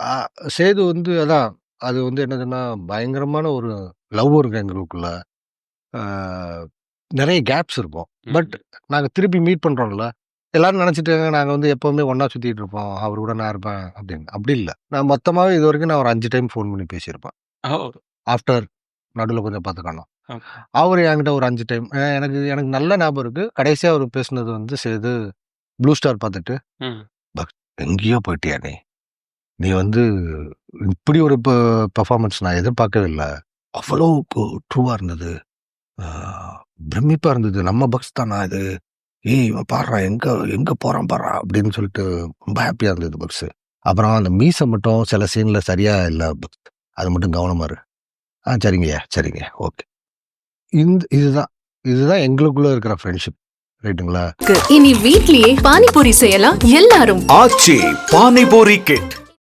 அ சேது வந்து அதான். அது வந்து என்னதுன்னா, பயங்கரமான ஒரு லவ் இருக்கும் எங்களுக்குள்ள. ஆ நெறைய கேப்ஸ் இருக்கும். பட் ம். நாங்க திருப்பி மீட் பண்றோம்ல, எல்லாரும் நெனச்சுட்டாங்க நாங்க வந்து எப்பவுமே ஒண்ணா சுத்திட்டு இருப்போம். அவரு கூட நான் இருப்பேன் அப்படின்னு. அப்படி இல்ல. நான் மொத்தமாவே இதுவரைக்கும் நான் ஒரு 5 டைம் ஃபோன் பண்ணி பேசியிருப்பேன். ஓ! ஆஃப்டர் நடுவுல கொஞ்சம் பார்த்து காணோம். ஓகே. அவரு என்கிட்ட ஒரு 5 டைம். எனக்கு எனக்கு நல்ல ஞாபகம் இருக்கு. கடைசியா அவரு பேசுனது வந்து சேது ப்ளூ ஸ்டார் பார்த்துட்டு, ம். "பக் எங்கேயோ போயிட்டியா நீ? நீ வந்து இப்படி ஒரு பெர்ஃபார்மன்ஸ் நான் எதிர்பார்க்கவே இல்ல. அவ்வளோ ட்ரூவா இருந்தது. ஆ பிரமிப்பா இருந்தது. நம்ம பக்ஸ் தானா இது? ஏய் இவன் பார்றா எங்க எங்க போறான் பார்றா" அப்படின்னு சொல்லிட்டு ரொம்ப ஹேப்பியா இருந்தது பக்ஸு. அப்புறம் அந்த மீச மட்டும் சில சீன்ல சரியா இல்ல பக்ஸ். அது மட்டும் கவனமா இரு. சரிங்கய்யா, சரிங்க. ஓகே. இதுதான். இதுதான் எங்களுக்குள்ள இருக்கிற ஃப்ரெண்ட்ஷிப். ரைட்டுங்களா? இனி வீட்லயே பானிபூரி செய்யலாம் எல்லாரும். ஆச்சி பானிபூரி கிட்